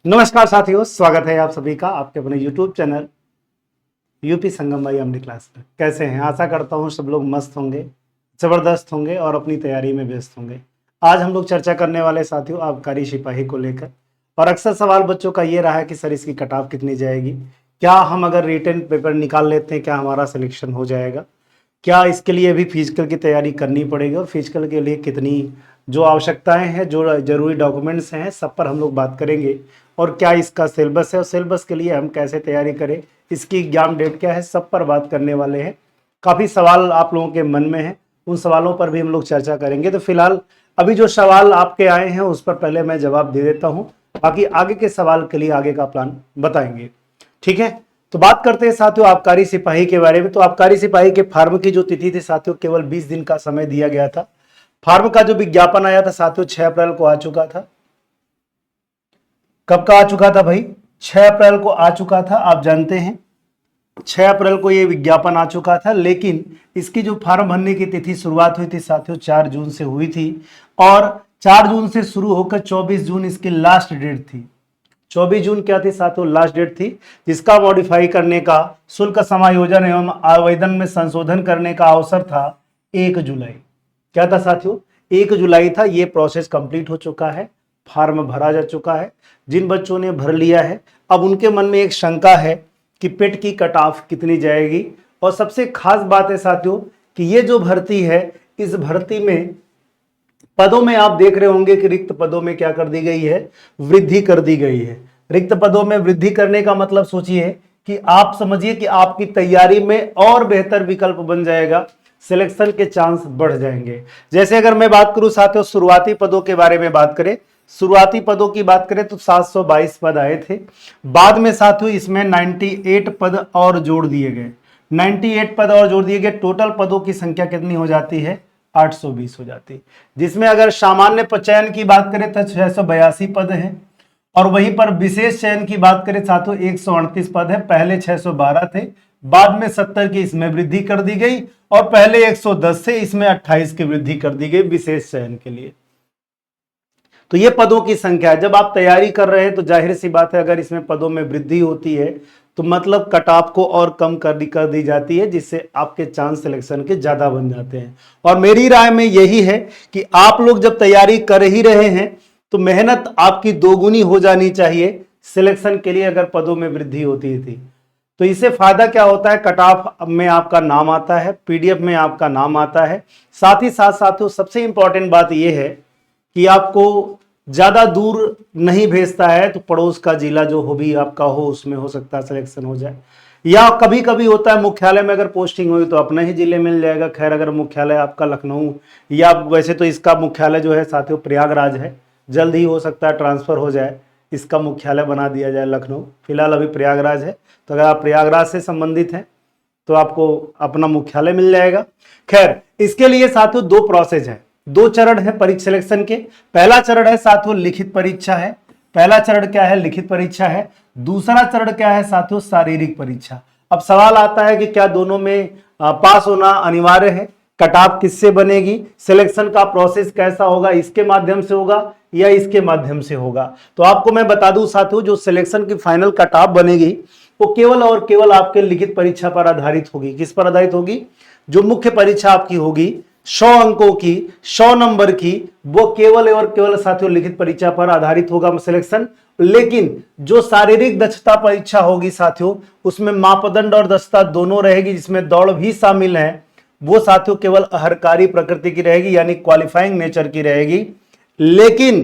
नमस्कार साथियों, स्वागत है आप सभी का आपके अपने YouTube चैनल यूपी संगम भाई एमडी क्लास में। कैसे हैं? आशा करता हूं सब लोग मस्त होंगे, ज़बरदस्त होंगे और अपनी तैयारी में व्यस्त होंगे। आज हम लोग चर्चा करने वाले साथियों आबकारी सिपाही को लेकर, और अक्सर सवाल बच्चों का ये रहा है कि सर इसकी कट ऑफ कितनी जाएगी, क्या हम अगर रिटन पेपर निकाल लेते हैं क्या हमारा सिलेक्शन हो जाएगा, क्या इसके लिए भी फिजिकल की तैयारी करनी पड़ेगी और फिजिकल के लिए कितनी जो आवश्यकताएं हैं, जो जरूरी डॉक्यूमेंट्स हैं, सब पर हम लोग बात करेंगे। और क्या इसका सिलेबस है और सिलेबस के लिए हम कैसे तैयारी करें, इसकी एग्जाम डेट क्या है, सब पर बात करने वाले हैं। काफ़ी सवाल आप लोगों के मन में हैं, उन सवालों पर भी हम लोग चर्चा करेंगे। तो फिलहाल अभी जो सवाल आपके आए हैं उस पर पहले मैं जवाब दे देता हूँ, बाकी आगे के सवाल के लिए आगे का प्लान बताएंगे। ठीक है, तो बात करते हैं साथियों आबकारी सिपाही के बारे में। तो आबकारी सिपाही के फार्म की जो तिथि थी साथियों, केवल 20 दिन का समय दिया गया था। फार्म का जो विज्ञापन आया था साथियों 6 अप्रैल को आ चुका था। कब का आ चुका था भाई? 6 अप्रैल को आ चुका था। आप जानते हैं 6 अप्रैल को ये विज्ञापन आ चुका था, लेकिन इसकी जो फार्म भरने की तिथि शुरुआत हुई थी साथियों 4 जून से हुई थी, और 4 जून से शुरू होकर 24 जून इसकी लास्ट डेट थी। 24 जून क्या थी साथियों? लास्ट डेट थी, जिसका मॉडिफाई करने का, शुल्क समायोजन एवं आवेदन में संशोधन करने का अवसर था 1 जुलाई। क्या था साथियों? 1 जुलाई था। ये प्रोसेस कंप्लीट हो चुका है, फार्म भरा जा चुका है। जिन बच्चों ने भर लिया है अब उनके मन में एक शंका है कि पेट की कट ऑफ कितनी जाएगी। और सबसे खास बात है साथियों कि ये जो भर्ती है, इस भर्ती में पदों में आप देख रहे होंगे कि रिक्त पदों में क्या कर दी गई है? वृद्धि कर दी गई है। रिक्त पदों में वृद्धि करने का मतलब सोचिए कि आप समझिए कि आपकी तैयारी में और बेहतर विकल्प बन जाएगा, सिलेक्शन के चांस बढ़ जाएंगे। जैसे अगर मैं बात करूं साथियों शुरुआती पदों के बारे में बात करें, शुरुआती पदों की बात करें तो 722 पद आए थे। बाद में साथियों इसमें 98 पद और जोड़ दिए गए। 98 पद और जोड़ दिए गए, टोटल पदों की संख्या कितनी हो जाती है? 820 हो जाती। जिसमें अगर सामान्य चयन की बात करें तो 682 पद हैं, और वहीं पर विशेष चयन की बात करें साथियों 138 पद है। पहले 612 थे, बाद में 70 की इसमें वृद्धि कर दी गई, और पहले 110 से इसमें 28 की वृद्धि कर दी गई विशेष चयन के लिए। तो ये पदों की संख्या है। जब आप तैयारी कर रहे हैं तो जाहिर सी बात है अगर इसमें पदों में वृद्धि होती है तो मतलब कट ऑफ को और कम कर दी जाती है, जिससे आपके चांस सिलेक्शन के ज्यादा बन जाते हैं। और मेरी राय में यही है कि आप लोग जब तैयारी कर ही रहे हैं तो मेहनत आपकी दोगुनी हो जानी चाहिए सिलेक्शन के लिए, अगर पदों में वृद्धि होती थी। तो इससे फायदा क्या होता है? कट ऑफ में आपका नाम आता है, पीडीएफ में आपका नाम आता है। साथ ही साथ साथियों सबसे इंपॉर्टेंट बात यह है कि आपको ज्यादा दूर नहीं भेजता है, तो पड़ोस का जिला जो हो भी आपका हो उसमें हो सकता है सिलेक्शन हो जाए। या कभी कभी होता है मुख्यालय में अगर पोस्टिंग हुई तो अपने ही जिले मिल जाएगा। खैर अगर मुख्यालय आपका लखनऊ, या वैसे तो इसका मुख्यालय जो है साथियों प्रयागराज है, जल्द ही हो सकता है ट्रांसफर हो जाए, इसका मुख्यालय बना दिया जाए लखनऊ। फिलहाल अभी प्रयागराज है, तो अगर आप प्रयागराज से संबंधित हैं तो आपको अपना मुख्यालय मिल जाएगा। खैर इसके लिए साथियों 2 प्रोसेस है, 2 चरण है परीक्षा सिलेक्शन के। पहला चरण है साथियों लिखित परीक्षा है। पहला चरण क्या है? लिखित परीक्षा है। दूसरा चरण क्या है साथियों? शारीरिक परीक्षा। अब सवाल आता है कि क्या दोनों में पास होना अनिवार्य है? कट ऑफ किससे बनेगी? सिलेक्शन का प्रोसेस कैसा होगा? इसके माध्यम से होगा या इसके माध्यम से होगा? तो आपको मैं बता दूं साथियों, जो सिलेक्शन की फाइनल कट ऑफ बनेगी वो केवल और केवल आपके लिखित परीक्षा पर आधारित होगी। किस पर आधारित होगी? जो मुख्य परीक्षा आपकी होगी 100 अंकों की, 100 नंबर की, वो केवल और केवल साथियों लिखित परीक्षा पर आधारित होगा सिलेक्शन। लेकिन जो शारीरिक दक्षता परीक्षा होगी साथियों, उसमें मापदंड और दक्षता दोनों रहेगी, जिसमें दौड़ भी शामिल है। वो साथियों केवल अहरकारी प्रकृति की रहेगी, यानी क्वालिफाइंग नेचर की रहेगी। लेकिन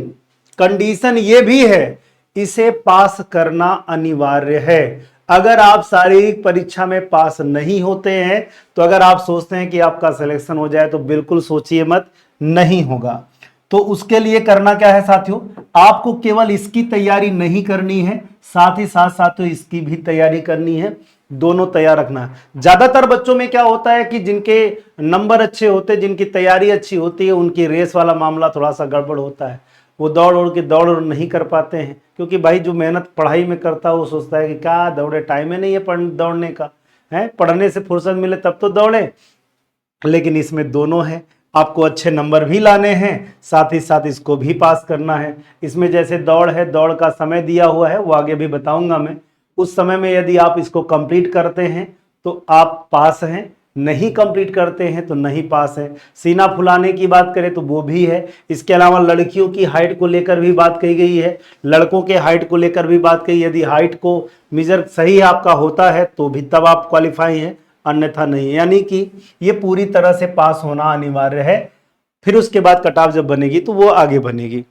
कंडीशन ये भी है, इसे पास करना अनिवार्य है। अगर आप शारीरिक परीक्षा में पास नहीं होते हैं तो अगर आप सोचते हैं कि आपका सिलेक्शन हो जाए तो बिल्कुल सोचिए मत, नहीं होगा। तो उसके लिए करना क्या है साथियों? आपको केवल इसकी तैयारी नहीं करनी है, साथ ही साथ साथियों इसकी भी तैयारी करनी है। दोनों तैयार रखना है। ज्यादातर बच्चों में क्या होता है कि जिनके नंबर अच्छे होते हैं, जिनकी तैयारी अच्छी होती है, उनकी रेस वाला मामला थोड़ा सा गड़बड़ होता है। वो दौड़ नहीं कर पाते हैं, क्योंकि भाई जो मेहनत पढ़ाई में करता है वो सोचता है कि क्या दौड़े, टाइम ही नहीं है दौड़ने का, है पढ़ने से फुर्सत मिले तब तो दौड़े। लेकिन इसमें दोनों है, आपको अच्छे नंबर भी लाने हैं, साथ ही साथ इसको भी पास करना है। इसमें जैसे दौड़ है, दौड़ का समय दिया हुआ है, वो आगे भी बताऊंगा मैं। उस समय में यदि आप इसको कंप्लीट करते हैं तो आप पास हैं, नहीं कंप्लीट करते हैं तो नहीं पास है। सीना फुलाने की बात करें तो वो भी है। इसके अलावा लड़कियों की हाइट को लेकर भी बात कही गई है, लड़कों के हाइट को लेकर भी बात कही। यदि हाइट को मेजर सही आपका होता है तो भी तब आप क्वालिफाई हैं, अन्यथा नहीं। यानी कि ये पूरी तरह से पास होना अनिवार्य है। फिर उसके बाद कट ऑफ जब बनेगी तो वो आगे बनेगी।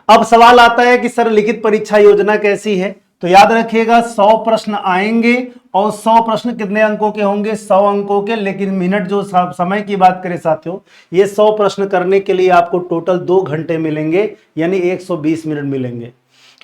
अब सवाल आता है कि सर लिखित परीक्षा योजना कैसी है? तो याद रखिएगा 100 प्रश्न आएंगे और 100 प्रश्न कितने अंकों के होंगे? 100 अंकों के। लेकिन मिनट जो समय की बात करें साथियों, ये 100 प्रश्न करने के लिए आपको टोटल 2 घंटे मिलेंगे, यानी 120 मिनट मिलेंगे।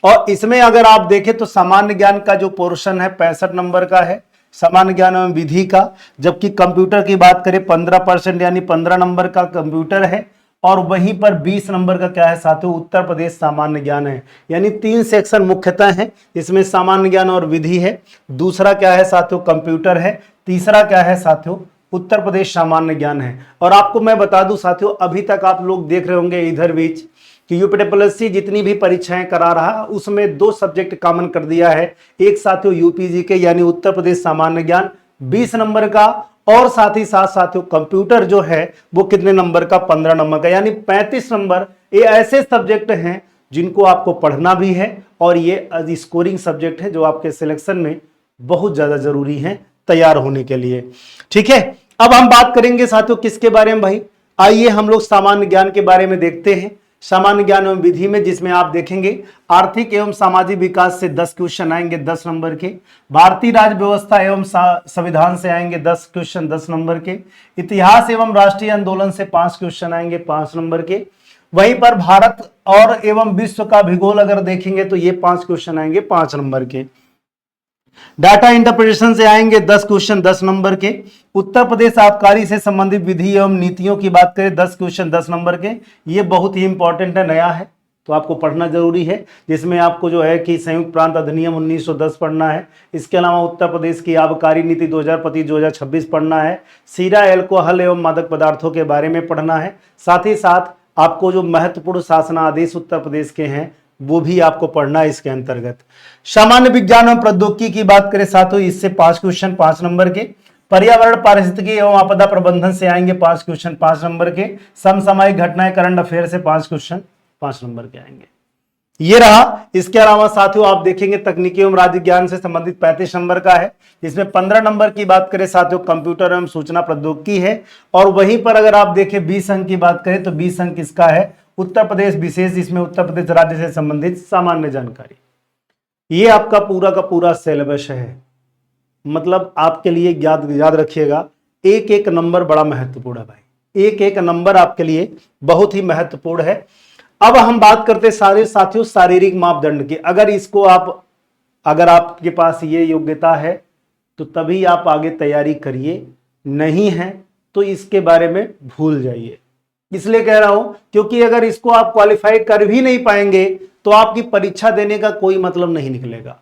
और इसमें अगर आप देखें तो सामान्य ज्ञान का जो पोर्शन है 65 नंबर का है, सामान्य ज्ञान एवं विधि का। जबकि कंप्यूटर की बात करें 15% यानी 15 नंबर का कंप्यूटर है। और वहीं पर 20 नंबर का क्या है साथियों? उत्तर प्रदेश सामान्य ज्ञान है। यानी 3 सेक्शन मुख्यतः हैं, इसमें सामान्य ज्ञान और विधि है, दूसरा क्या है साथियों? कंप्यूटर है, तीसरा क्या है साथियों? उत्तर प्रदेश सामान्य ज्ञान है। और आपको मैं बता दूं साथियों, अभी तक आप लोग देख रहे होंगे इधर बीच कि यूपीडब्ल्यूएससी जितनी भी परीक्षाएं करा रहा उसमें 2 सब्जेक्ट कॉमन कर दिया है। एक साथियों यूपीजी के यानी उत्तर प्रदेश सामान्य ज्ञान 20 नंबर का, और साथ ही साथ साथियों कंप्यूटर जो है वो कितने नंबर का? 15 नंबर का, यानी 35 नंबर। ये ऐसे सब्जेक्ट हैं जिनको आपको पढ़ना भी है और ये स्कोरिंग सब्जेक्ट है जो आपके सिलेक्शन में बहुत ज्यादा जरूरी है तैयार होने के लिए। ठीक है, अब हम बात करेंगे साथियों किसके बारे में भाई? आइए हम लोग सामान्य ज्ञान के बारे में देखते हैं। सामान्य ज्ञान एवं विधि में जिसमें आप देखेंगे आर्थिक एवं सामाजिक विकास से 10 क्वेश्चन आएंगे 10 नंबर के, भारतीय राज्य व्यवस्था एवं संविधान से आएंगे 10 क्वेश्चन 10 नंबर के, इतिहास एवं राष्ट्रीय आंदोलन से 5 क्वेश्चन आएंगे 5 नंबर के। वहीं पर भारत और एवं विश्व का भूगोल अगर देखेंगे तो ये 5 क्वेश्चन आएंगे 5 नंबर के। डाटा इंटरप्रिटेशन से आएंगे 10 क्वेश्चन 10 नंबर के। उत्तर प्रदेश आबकारी से संबंधित विधि एवं नीतियों की बात करें 10 क्वेश्चन 10 नंबर के। ये बहुत ही इंपॉर्टेंट है, नया है तो आपको पढ़ना जरूरी है। जिसमें आपको जो है कि संयुक्त प्रांत अधिनियम 1910 पढ़ना है। इसके अलावा उत्तर प्रदेश की आबकारी नीति 2025-2026 पढ़ना है। सीरा एल्कोहल एवं मादक पदार्थों के बारे में पढ़ना है। साथ ही साथ आपको जो महत्वपूर्ण शासनादेश उत्तर प्रदेश के हैं वो भी आपको पढ़ना है इसके अंतर्गत। सामान्य विज्ञान एवं प्रौद्योगिकी की बात करें साथियों, इससे 5 क्वेश्चन 5 नंबर के। पर्यावरण पारिस्थितिकी एवं आपदा प्रबंधन से आएंगे 5 क्वेश्चन 5 नंबर के। समसामयिक घटनाएं करंट अफेयर से 5 क्वेश्चन 5 नंबर के आएंगे। ये रहा। इसके अलावा साथियों आप देखेंगे तकनीकी एवं राज्य ज्ञान से संबंधित 35 नंबर का है, जिसमें 15 नंबर की बात करें साथियों कंप्यूटर एवं सूचना प्रौद्योगिकी है। और वहीं पर अगर आप देखें 20 अंक की बात करें तो 20 अंक इसका है उत्तर प्रदेश विशेष, इसमें उत्तर प्रदेश राज्य से संबंधित सामान्य जानकारी। ये आपका पूरा का पूरा सिलेबस है। मतलब आपके लिए याद रखिएगा, एक एक नंबर बड़ा महत्वपूर्ण है भाई, एक एक नंबर आपके लिए बहुत ही महत्वपूर्ण है। अब हम बात करते सारे साथियों शारीरिक मापदंड की। अगर आपके पास ये योग्यता है तो तभी आप आगे तैयारी करिए, नहीं है तो इसके बारे में भूल जाइए। इसलिए कह रहा हूं क्योंकि अगर इसको आप क्वालिफाई कर भी नहीं पाएंगे तो आपकी परीक्षा देने का कोई मतलब नहीं निकलेगा,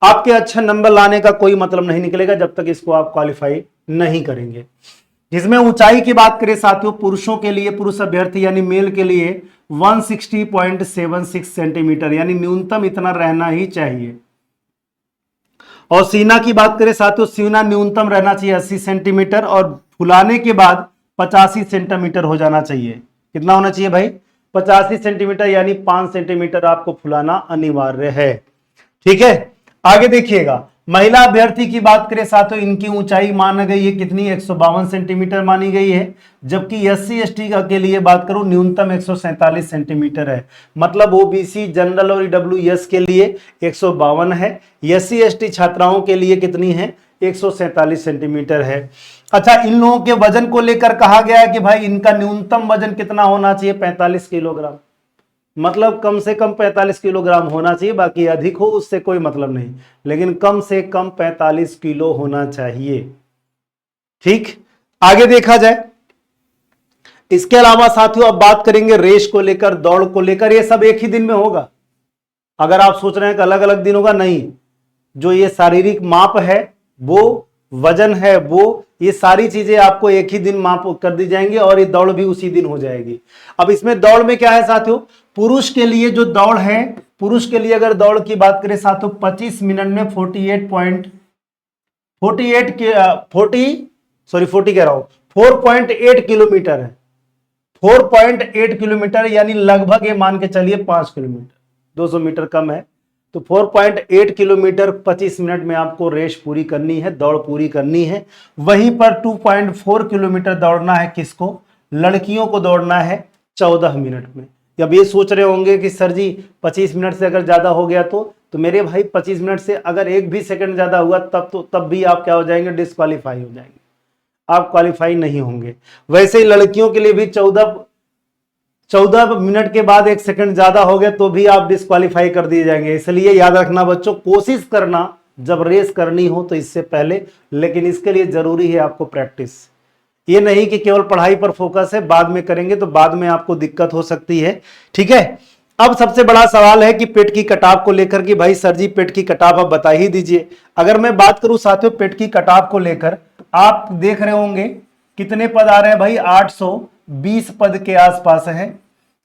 आपके अच्छे नंबर लाने का कोई मतलब नहीं निकलेगा जब तक इसको आप क्वालिफाई नहीं करेंगे। जिसमें ऊंचाई की बात करें साथियों, पुरुषों के लिए, पुरुष अभ्यर्थी यानी मेल के लिए 160.76 सेंटीमीटर यानी न्यूनतम इतना रहना ही चाहिए। और सीना की बात करें साथियों, सीना न्यूनतम रहना चाहिए 80 सेंटीमीटर और फुलाने के बाद 85 सेंटीमीटर हो जाना चाहिए। कितना होना चाहिए भाई? 85 सेंटीमीटर यानी 5 सेंटीमीटर आपको फुलाना अनिवार्य है। ठीक है, आगे देखिएगा। महिला अभ्यर्थी की बात करें साथियों, इनकी ऊंचाई माना गई है कितनी? 152 सेंटीमीटर मानी गई है। जबकि SC ST के लिए बात करूं न्यूनतम 147 सेंटीमीटर है। मतलब OBC जनरल और EWS के लिए 152 है, SC ST छात्राओं के लिए कितनी है? 147 सेंटीमीटर है। अच्छा, इन लोगों के वजन को लेकर कहा गया है कि भाई इनका न्यूनतम वजन कितना होना चाहिए? 45 किलोग्राम। मतलब कम से कम 45 किलोग्राम होना चाहिए, बाकी अधिक हो उससे कोई मतलब नहीं, लेकिन कम से कम 45 किलो होना चाहिए। ठीक, आगे देखा जाए। इसके अलावा साथियों अब बात करेंगे रेस को लेकर, दौड़ को लेकर। ये सब एक ही दिन में होगा। अगर आप सोच रहे हैं कि अलग अलग दिन होगा, नहीं, जो ये शारीरिक माप है वो वजन है वो, ये सारी चीजें आपको एक ही दिन माप कर दी जाएंगी और ये दौड़ भी उसी दिन हो जाएगी। अब इसमें दौड़ में क्या है साथियों, पुरुष के लिए जो दौड़ है, पुरुष के लिए अगर दौड़ की बात करें साथियों 25 मिनट में 4.8 किलोमीटर है। 4.8 किलोमीटर यानी लगभग ये मान के चलिए 5 किलोमीटर, 200 मीटर कम है। तो 4.8 किलोमीटर 25 मिनट में आपको रेस पूरी करनी है, दौड़ पूरी करनी है। वहीं पर 2.4 किलोमीटर दौड़ना है किसको, लड़कियों को दौड़ना है 14 मिनट में। अब ये सोच रहे होंगे कि सर जी 25 मिनट से अगर ज्यादा हो गया तो मेरे भाई 25 मिनट से अगर एक भी सेकंड ज्यादा हुआ तब भी आप क्या हो जाएंगे, डिस्क्वालीफाई हो जाएंगे, आप क्वालिफाई नहीं होंगे। वैसे ही लड़कियों के लिए भी 14 मिनट के बाद 1 सेकंड ज्यादा हो गया तो भी आप डिस्क्वालीफाई कर दिए जाएंगे। इसलिए याद रखना बच्चों, कोशिश करना जब रेस करनी हो तो इससे पहले, लेकिन इसके लिए जरूरी है आपको प्रैक्टिस। ये नहीं कि केवल पढ़ाई पर फोकस है, बाद में करेंगे तो बाद में आपको दिक्कत हो सकती है। ठीक है, अब सबसे बड़ा सवाल है कि पेट की कटाव को लेकर कि भाई सर जी पेट की कटाव आप बता ही दीजिए। अगर मैं बात करूं साथियों पेट की कटाव को लेकर, आप देख रहे होंगे कितने पद आ रहे हैं भाई, 820 पद के आसपास है।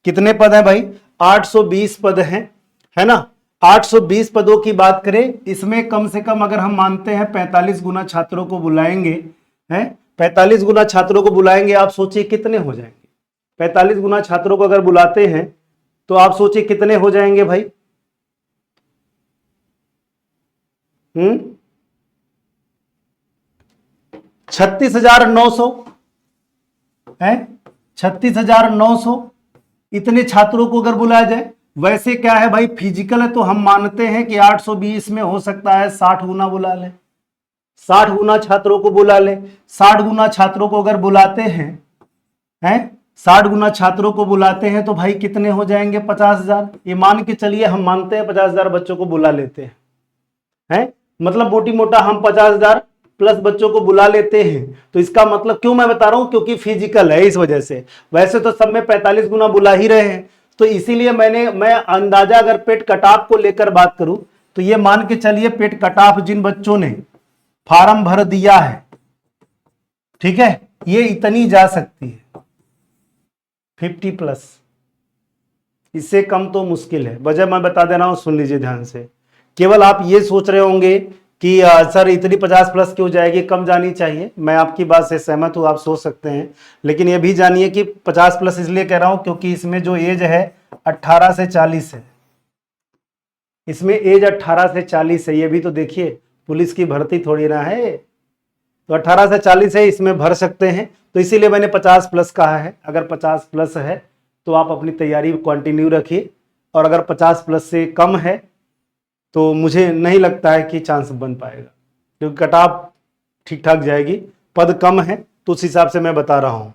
कितने पद हैं भाई, 820 पद हैं, है ना। 820 पदों की बात करें, इसमें कम से कम अगर हम मानते हैं 45 गुना छात्रों को बुलाएंगे, हैं 45 गुना छात्रों को बुलाएंगे, आप सोचिए कितने हो जाएंगे। 45 गुना छात्रों को अगर बुलाते हैं तो आप सोचिए कितने हो जाएंगे भाई। 36,900 है, 36,900 इतने छात्रों को अगर बुलाया जाए। वैसे क्या है भाई, फिजिकल है तो हम मानते हैं कि 820 में हो सकता है 60 गुना बुला ले, 60 गुना छात्रों को बुला ले। 60 गुना छात्रों को अगर बुलाते हैं 60 गुना छात्रों को बुलाते हैं तो भाई कितने हो जाएंगे, 50,000। ये मान के चलिए हम मानते हैं 50,000 बच्चों को बुला लेते हैं, मतलब मोटी मोटा हम 50,000 प्लस बच्चों को बुला लेते हैं। तो इसका मतलब क्यों मैं बता रहा हूं, क्योंकि फिजिकल है इस वजह से। वैसे तो सब में 45 गुना बुला ही रहे हैं, तो इसीलिए मैं अंदाजा अगर पेट कटाव को लेकर बात करूं तो ये मान के चलिए पेट कटाव जिन बच्चों ने फार्म भर दिया है, ठीक है, ये इतनी जा सकती है 50+। इससे कम तो मुश्किल है। वजह मैं बता दे रहा हूं, सुन लीजिए ध्यान से। केवल आप ये सोच रहे होंगे कि सर इतनी 50+ क्यों जाएगी, कम जानी चाहिए। मैं आपकी बात से सहमत हूं, आप सोच सकते हैं, लेकिन ये भी जानिए कि 50+ इसलिए कह रहा हूं क्योंकि इसमें जो एज है 18 से 40 है। इसमें एज 18 से 40 है। ये भी तो देखिए, पुलिस की भर्ती थोड़ी ना है, तो 18 से 40 है, इसमें भर सकते हैं। तो इसीलिए मैंने 50+ कहा है। अगर 50+ है तो आप अपनी तैयारी कंटिन्यू रखिए, और अगर 50+ से कम है तो मुझे नहीं लगता है कि चांस बन पाएगा, क्योंकि कटाव ठीक ठाक जाएगी। पद कम है तो उस हिसाब से मैं बता रहा हूं।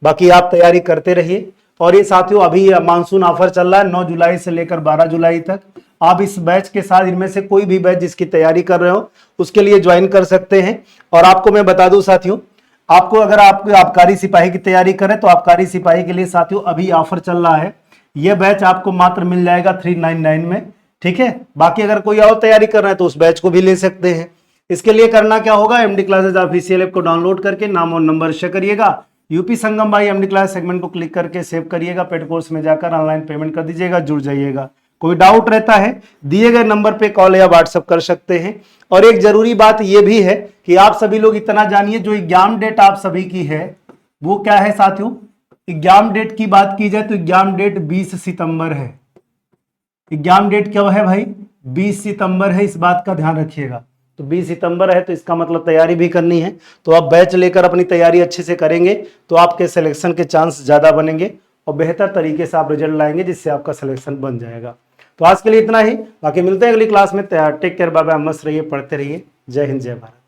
बाकी आप तैयारी करते रहिए। और ये साथियों अभी मानसून ऑफर चल रहा है 9 जुलाई से लेकर 12 जुलाई तक। आप इस बैच के साथ इनमें से कोई भी बैच जिसकी तैयारी कर रहे हो उसके लिए ज्वाइन कर सकते हैं। और आपको मैं बता दूं साथियों, आपको अगर आप आबकारी सिपाही की तैयारी करें तो आबकारी सिपाही के लिए साथियों अभी ऑफर चल रहा है। यह बैच आपको मात्र मिल जाएगा 399 में, ठीक है। बाकी अगर कोई और तैयारी कर रहा है तो उस बैच को भी ले सकते हैं। इसके लिए करना क्या होगा, एमडी क्लासेज ऑफिशियल ऐप को डाउनलोड करके नाम और नंबर शेयर करिएगा, यूपी संगम भाई एमडी क्लास सेगमेंट को क्लिक करके सेव करिएगा, पेड कोर्स में जाकर ऑनलाइन पेमेंट कर दीजिएगा, जुड़ जाइएगा। कोई डाउट रहता है दिए गए नंबर पे कॉल या व्हाट्सएप कर सकते हैं। और एक जरूरी बात यह भी है कि आप सभी लोग इतना जानिए, जो एग्जाम डेट आप सभी की है वो क्या है साथियों। एग्जाम डेट की बात की जाए तो एग्जाम डेट 20 सितंबर है। एग्जाम डेट क्या है भाई, 20 सितंबर है, इस बात का ध्यान रखिएगा। तो 20 सितंबर है तो इसका मतलब तैयारी भी करनी है। तो आप बैच लेकर अपनी तैयारी अच्छे से करेंगे तो आपके सिलेक्शन के चांस ज्यादा बनेंगे और बेहतर तरीके से आप रिजल्ट लाएंगे, जिससे आपका सिलेक्शन बन जाएगा। तो आज के लिए इतना ही, बाकी मिलते हैं अगली क्लास में। टेक केयर, बाय बाय, मस्त रहिए, पढ़ते रहिए। जय हिंद, जय भारत।